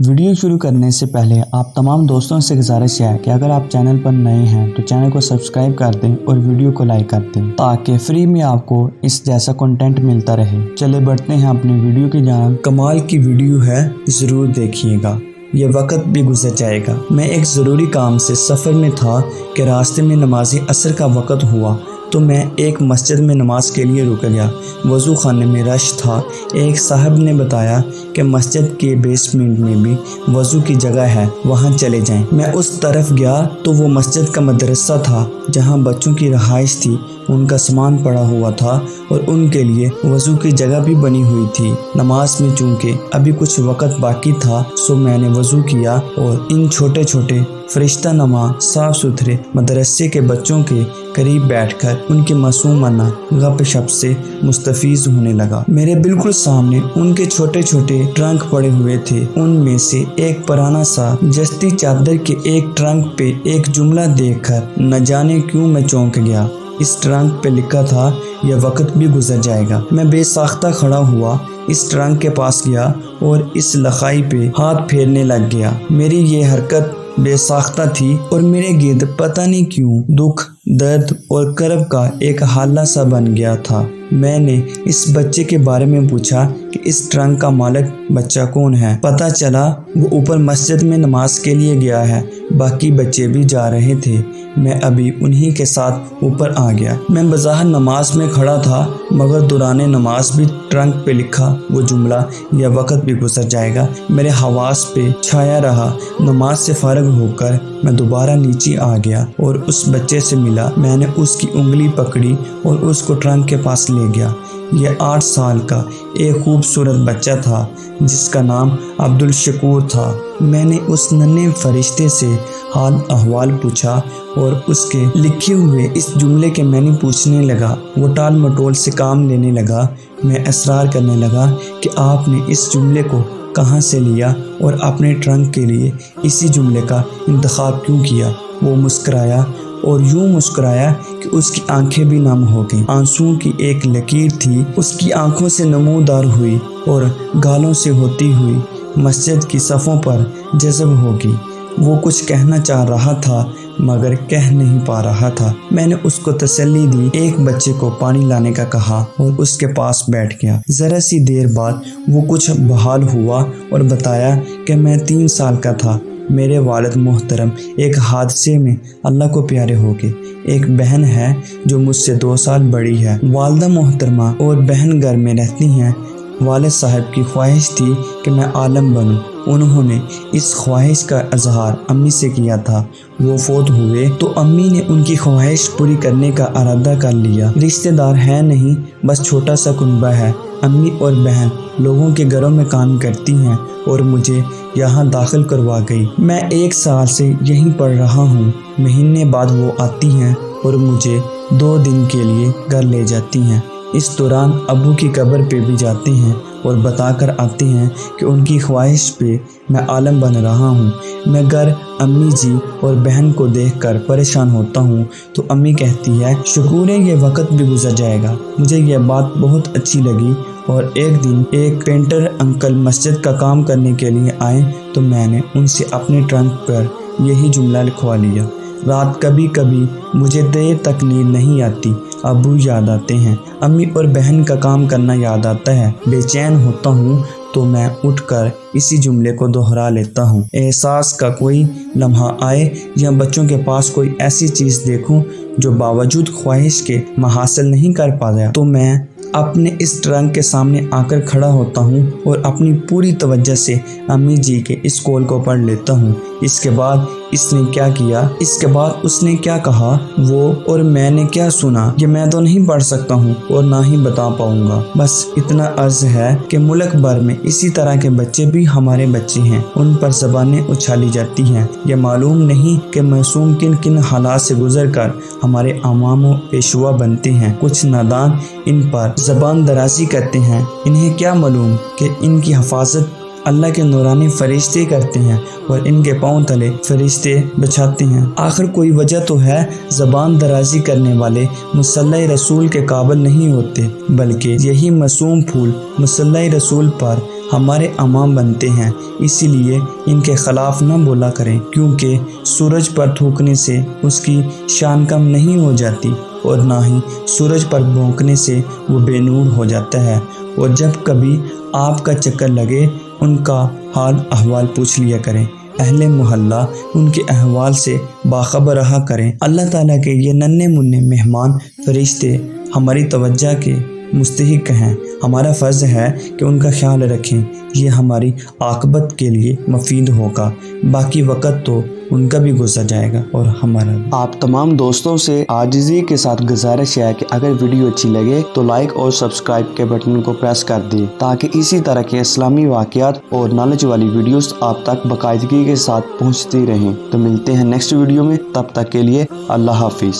Video शुरू करने से पहले आप तमाम दोस्तों से गुजारिश है कि अगर आप चैनल पर नए हैं तो चैनल को सब्सक्राइब कर दें और वीडियो को लाइक कर दें ताकि फ्री में आपको इस जैसा कंटेंट मिलता रहे। चले बढ़ते हैं अपनी वीडियो की जानिब। कमाल की वीडियो है, ज़रूर देखिएगा, ये वक्त भी गुजर जाएगा। मैं एक ज़रूरी काम से सफ़र में था कि रास्ते में नमाज़ी असर का वक़्त हुआ तो मैं एक मस्जिद में नमाज के लिए रुक गया। वज़ू खाने में रश था। एक साहब ने बताया कि मस्जिद के बेसमेंट में भी वज़ू की जगह है, वहाँ चले जाएं। मैं उस तरफ गया तो वो मस्जिद का मदरसा था जहाँ बच्चों की रहाइश थी। उनका सामान पड़ा हुआ था और उनके लिए वज़ू की जगह भी बनी हुई थी। नमाज में चूँकि अभी कुछ वक़्त बाकी था सो मैंने वज़ू किया और इन छोटे छोटे फरिश्ता नमा साफ सुथरे मदरसे के बच्चों के करीब बैठकर उनके मासूमाना गपशप से मुस्तफ़ीज़ होने लगा। मेरे बिल्कुल सामने उनके छोटे छोटे ट्रंक पड़े हुए थे। उनमें से एक पुराना सा जस्ती चादर के एक ट्रंक पे एक जुमला देखकर न जाने क्यों मैं चौंक गया। इस ट्रंक पे लिखा था, यह वक्त भी गुजर जाएगा। मैं बेसाख्ता खड़ा हुआ, इस ट्रंक के पास गया और इस लखाई पे हाथ फेरने लग गया। मेरी ये हरकत बेसाख्ता थी और मेरे गिर्द पता नहीं क्यों दुख, दर्द और कर्ब का एक हाला सा बन गया था। मैंने इस बच्चे के बारे में पूछा कि इस ट्रंक का मालिक बच्चा कौन है। पता चला वो ऊपर मस्जिद में नमाज के लिए गया है। बाकी बच्चे भी जा रहे थे। मैं अभी उन्हीं के साथ ऊपर आ गया। मैं बज़ाहिर नमाज में खड़ा था मगर दौराने नमाज भी ट्रंक पे लिखा वो जुमला, यह वक्त भी गुजर जाएगा, मेरे हवास पे छाया रहा। नमाज से फारग होकर मैं दोबारा नीचे आ गया और उस बच्चे से मिला। मैंने उसकी उंगली पकड़ी और उसको ट्रंक के पास ले गया। यह 8 साल का एक खूबसूरत बच्चा था जिसका नाम अब्दुल शकूर था। मैंने उस नन्हे फरिश्ते से हाल अहवाल पूछा और उसके लिखे हुए इस जुमले के मैंने पूछने लगा। वो टाल मटोल से काम लेने लगा। मैं इसरार करने लगा कि आपने इस जुमले को कहाँ से लिया और अपने ट्रंक के लिए इसी जुमले का इंतखाब क्यों किया। वो मुस्कराया और यूं मुस्कुराया कि उसकी आंखें भी नम हो गईं। आंसुओं की एक लकीर थी उसकी आंखों से नमूदार हुई और गालों से होती हुई मस्जिद की सफ़ों पर जज़ब होगी। वो कुछ कहना चाह रहा था मगर कह नहीं पा रहा था। मैंने उसको तसल्ली दी, एक बच्चे को पानी लाने का कहा और उसके पास बैठ गया। ज़रा सी देर बाद वो कुछ बहाल हुआ और बताया कि मैं 3 साल का था। मेरे वालिद मोहतरम एक हादसे में अल्लाह को प्यारे हो गए। एक बहन है जो मुझसे 2 साल बड़ी है। वालिदा मोहतरमा और बहन घर में रहती हैं। वालिद साहब की ख्वाहिश थी कि मैं आलम बनूं। उन्होंने इस ख्वाहिश का इजहार अम्मी से किया था। वो फौत हुए तो अम्मी ने उनकी ख्वाहिश पूरी करने का इरादा कर लिया। रिश्तेदार है नहीं, बस छोटा सा कुनबा है। अम्मी और बहन लोगों के घरों में काम करती हैं और मुझे यहाँ दाखिल करवा गई। मैं 1 साल से यहीं पढ़ रहा हूँ। महीने बाद वो आती हैं और मुझे 2 दिन के लिए घर ले जाती हैं। इस दौरान अब्बू की कब्र पे भी जाते हैं और बताकर आते हैं कि उनकी ख्वाहिश पे मैं आलम बन रहा हूँ। मैं घर अम्मी जी और बहन को देखकर परेशान होता हूँ तो अम्मी कहती है, शुक्र है ये वक्त भी गुजर जाएगा। मुझे यह बात बहुत अच्छी लगी और एक दिन एक पेंटर अंकल मस्जिद का काम करने के लिए आए तो मैंने उनसे अपने ट्रंक पर यही जुमला लिखवा लिया। रात कभी कभी मुझे देर तक नींद नहीं आती। अब्बू याद आते हैं, अम्मी और बहन का काम करना याद आता है। बेचैन होता हूँ तो मैं उठकर इसी जुमले को दोहरा लेता हूँ। एहसास का कोई लम्हा आए या बच्चों के पास कोई ऐसी चीज़ देखूँ जो बावजूद ख्वाहिश के मैं हासिल नहीं कर पाया तो मैं अपने इस ट्रंक के सामने आकर खड़ा होता हूँ और अपनी पूरी तवज्जो से अम्मी जी के इस कॉल को पढ़ लेता हूँ। इसके बाद इसने क्या किया, इसके बाद उसने क्या कहा, वो और मैंने क्या सुना, ये मैं तो नहीं पढ़ सकता हूँ और ना ही बता पाऊंगा। बस इतना अर्ज है कि मुल्क भर में इसी तरह के बच्चे भी हमारे बच्चे हैं। उन पर ज़बानें उछाली जाती हैं। ये मालूम नहीं कि मासूम किन किन हालात से गुजर कर हमारे अवाम पेशवा बनते हैं। कुछ नादान इन पर ज़बान दराजी करते हैं। इन्हें क्या मालूम कि इनकी हिफाजत अल्लाह के नूरानी फरिश्ते करते हैं और इनके पाँव तले फरिश्ते बिछाते हैं। आखिर कोई वजह तो है। ज़बान दराजी करने वाले मुसल्ला रसूल के काबिल नहीं होते, बल्कि यही मासूम फूल मुसल्ला रसूल पर ہمارے امام بنتے ہیں، اسی لیے ان کے خلاف نہ بولا کریں، کیونکہ سورج پر تھوکنے سے اس کی شان کم نہیں ہو جاتی اور نہ ہی سورج پر بھونکنے سے وہ بے نور ہو جاتا ہے۔ اور جب کبھی آپ کا چکر لگے ان کا حال احوال پوچھ لیا کریں، اہل محلہ ان کے احوال سے باخبر رہا کریں۔ اللہ تعالیٰ کے یہ ننھے منھے مہمان فرشتے ہماری توجہ کے مستحق ہیں، ہمارا فرض ہے کہ ان کا خیال رکھیں، یہ ہماری عاقبت کے لیے مفید ہوگا، باقی وقت تو ان کا بھی گزر جائے گا اور ہمارا بھی۔ آپ تمام دوستوں سے عاجزی کے ساتھ گزارش ہے کہ اگر ویڈیو اچھی لگے تو لائک اور سبسکرائب کے بٹن کو پریس کر دیں، تاکہ اسی طرح کے اسلامی واقعات اور نالج والی ویڈیوز آپ تک باقاعدگی کے ساتھ پہنچتی رہیں۔ تو ملتے ہیں نیکسٹ ویڈیو میں، تب تک کے لیے اللہ حافظ۔